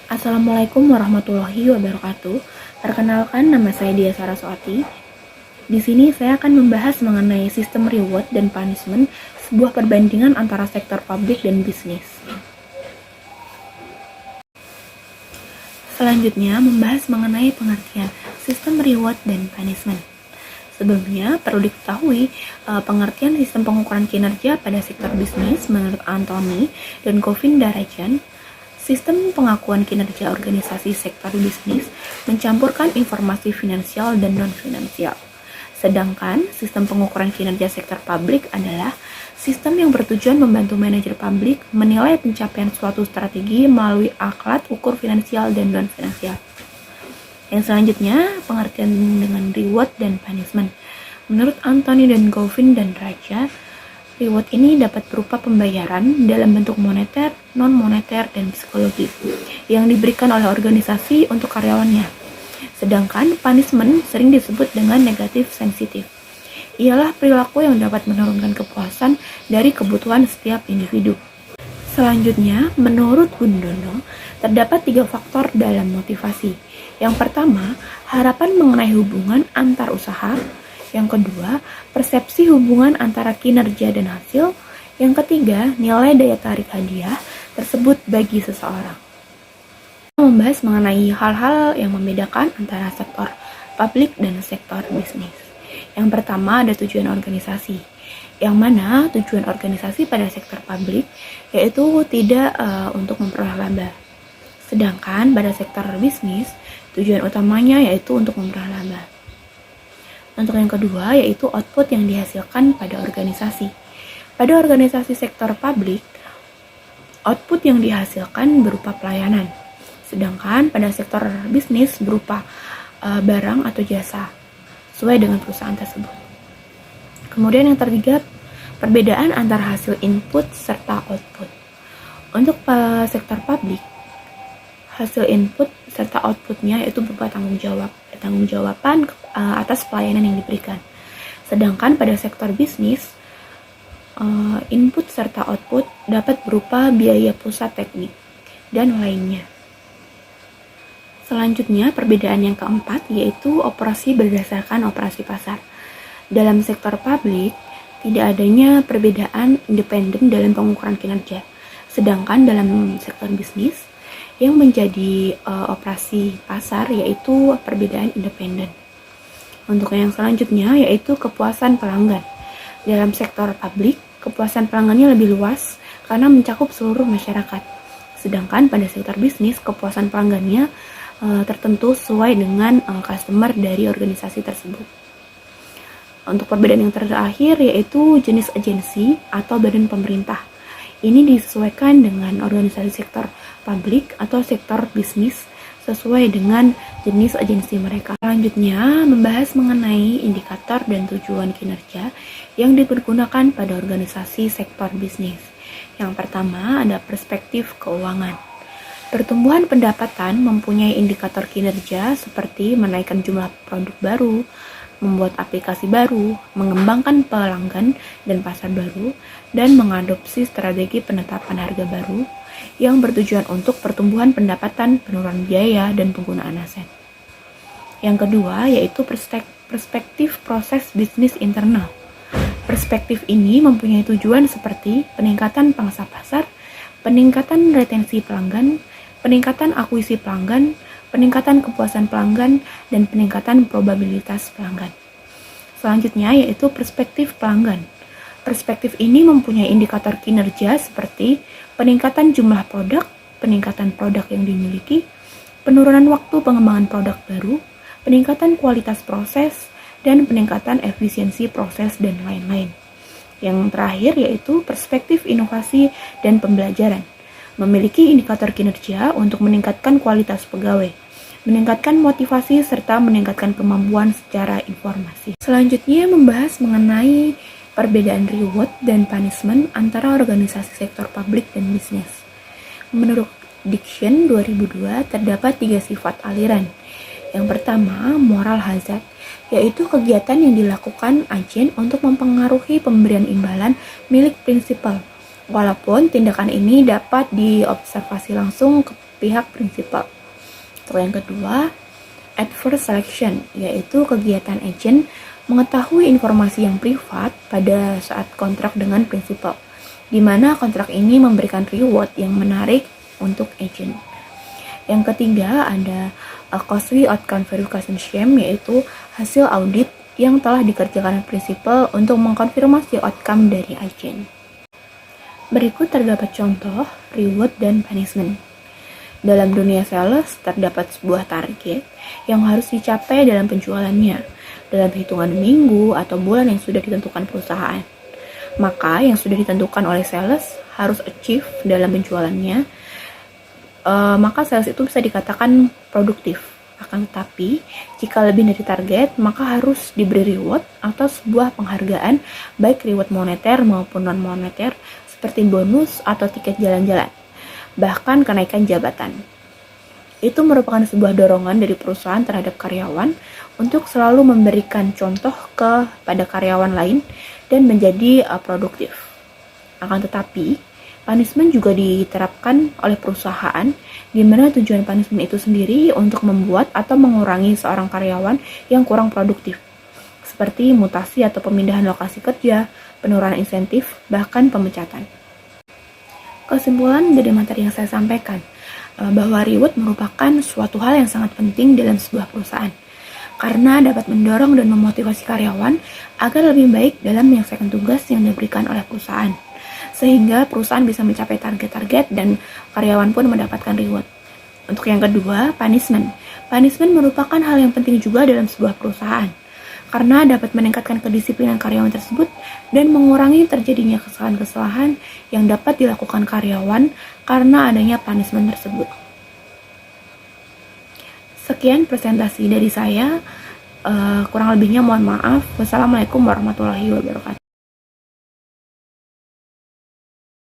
Assalamualaikum warahmatullahi wabarakatuh. Perkenalkan, nama saya Dia Saraswati. Di sini saya akan membahas mengenai sistem reward dan punishment, sebuah perbandingan antara sektor publik dan bisnis. Selanjutnya, membahas mengenai pengertian sistem reward dan punishment. Sebelumnya, perlu diketahui pengertian sistem pengukuran kinerja pada sektor bisnis menurut Anthony dan Govin Darajan. Sistem pengakuan kinerja organisasi sektor bisnis mencampurkan informasi finansial dan non-finansial. Sedangkan sistem pengukuran kinerja sektor publik adalah sistem yang bertujuan membantu manajer publik menilai pencapaian suatu strategi melalui alat ukur finansial dan non-finansial. Yang selanjutnya, pengertian dengan reward dan punishment. Menurut Anthony dan Govin dan Raja, reward ini dapat berupa pembayaran dalam bentuk moneter, non-moneter, dan psikologis yang diberikan oleh organisasi untuk karyawannya. Sedangkan punishment sering disebut dengan negatif sensitif. Ialah perilaku yang dapat menurunkan kepuasan dari kebutuhan setiap individu. Selanjutnya, menurut Gundono, terdapat 3 faktor dalam motivasi. Yang pertama, harapan mengenai hubungan antar usaha. Yang kedua, persepsi hubungan antara kinerja dan hasil. Yang ketiga, nilai daya tarik hadiah tersebut bagi seseorang. Kita membahas mengenai hal-hal yang membedakan antara sektor publik dan sektor bisnis. Yang pertama ada tujuan organisasi, yang mana tujuan organisasi pada sektor publik yaitu tidak untuk memperoleh laba. Sedangkan pada sektor bisnis, tujuan utamanya yaitu untuk memperoleh laba. Untuk yang kedua, yaitu output yang dihasilkan pada organisasi. Pada organisasi sektor publik, output yang dihasilkan berupa pelayanan. Sedangkan pada sektor bisnis berupa barang atau jasa, sesuai dengan perusahaan tersebut. Kemudian yang ketiga, perbedaan antara hasil input serta output. Untuk sektor publik, hasil input serta outputnya yaitu berupa tanggung-jawaban atas pelayanan yang diberikan. Sedangkan pada sektor bisnis, input serta output dapat berupa biaya pusat teknik dan lainnya. Selanjutnya, perbedaan yang keempat yaitu operasi berdasarkan operasi pasar. Dalam sektor publik, tidak adanya perbedaan independen dalam pengukuran kinerja. Sedangkan dalam sektor bisnis, yang menjadi operasi pasar yaitu perbedaan independen. Untuk yang selanjutnya yaitu kepuasan pelanggan. Dalam sektor publik, kepuasan pelanggannya lebih luas karena mencakup seluruh masyarakat. Sedangkan pada sektor bisnis, kepuasan pelanggannya tertentu sesuai dengan customer dari organisasi tersebut. Untuk perbedaan yang terakhir yaitu jenis agensi atau badan pemerintah. Ini disesuaikan dengan organisasi sektor publik atau sektor bisnis sesuai dengan jenis agensi mereka. Selanjutnya, membahas mengenai indikator dan tujuan kinerja yang dipergunakan pada organisasi sektor bisnis. Yang pertama ada perspektif keuangan. Pertumbuhan pendapatan mempunyai indikator kinerja seperti menaikkan jumlah produk baru, membuat aplikasi baru, mengembangkan pelanggan dan pasar baru, dan mengadopsi strategi penetapan harga baru yang bertujuan untuk pertumbuhan pendapatan, penurunan biaya, dan penggunaan aset. Yang kedua yaitu perspektif proses bisnis internal. Perspektif ini mempunyai tujuan seperti peningkatan pangsa pasar, peningkatan retensi pelanggan, peningkatan akuisisi pelanggan, peningkatan kepuasan pelanggan, dan peningkatan probabilitas pelanggan. Selanjutnya yaitu perspektif pelanggan. Perspektif ini mempunyai indikator kinerja seperti peningkatan jumlah produk, peningkatan produk yang dimiliki, penurunan waktu pengembangan produk baru, peningkatan kualitas proses, dan peningkatan efisiensi proses, dan lain-lain. Yang terakhir yaitu perspektif inovasi dan pembelajaran. Memiliki indikator kinerja untuk meningkatkan kualitas pegawai, meningkatkan motivasi, serta meningkatkan kemampuan secara informasi. Selanjutnya membahas mengenai perbedaan reward dan punishment antara organisasi sektor publik dan bisnis. Menurut Diction 2002, terdapat 3 sifat aliran. Yang pertama, moral hazard, yaitu kegiatan yang dilakukan agen untuk mempengaruhi pemberian imbalan milik prinsipal. Walaupun tindakan ini dapat diobservasi langsung pihak prinsipal. Untuk yang kedua, adverse selection, yaitu kegiatan agent mengetahui informasi yang privat pada saat kontrak dengan prinsipal, di mana kontrak ini memberikan reward yang menarik untuk agent. Yang ketiga ada costly outcome verification scheme, yaitu hasil audit yang telah dikerjakan prinsipal untuk mengkonfirmasi outcome dari agent. Berikut terdapat contoh reward dan punishment. Dalam dunia sales, terdapat sebuah target yang harus dicapai dalam penjualannya dalam hitungan minggu atau bulan yang sudah ditentukan perusahaan. Maka yang sudah ditentukan oleh sales harus achieve dalam penjualannya, maka sales itu bisa dikatakan produktif. Akan tetapi, jika lebih dari target, maka harus diberi reward atau sebuah penghargaan, baik reward moneter maupun non-moneter, seperti bonus atau tiket jalan-jalan, bahkan kenaikan jabatan. Itu merupakan sebuah dorongan dari perusahaan terhadap karyawan untuk selalu memberikan contoh kepada karyawan lain dan menjadi produktif. Akan tetapi, punishment juga diterapkan oleh perusahaan, di mana tujuan punishment itu sendiri untuk membuat atau mengurangi seorang karyawan yang kurang produktif, seperti mutasi atau pemindahan lokasi kerja, penurunan insentif, bahkan pemecatan. Kesimpulan dari materi yang saya sampaikan, bahwa reward merupakan suatu hal yang sangat penting dalam sebuah perusahaan, karena dapat mendorong dan memotivasi karyawan agar lebih baik dalam menyelesaikan tugas yang diberikan oleh perusahaan, sehingga perusahaan bisa mencapai target-target dan karyawan pun mendapatkan reward. Untuk yang kedua, punishment. Punishment merupakan hal yang penting juga dalam sebuah perusahaan, karena dapat meningkatkan kedisiplinan karyawan tersebut dan mengurangi terjadinya kesalahan-kesalahan yang dapat dilakukan karyawan karena adanya punishment tersebut. Sekian presentasi dari saya, kurang lebihnya mohon maaf. Wassalamualaikum warahmatullahi wabarakatuh.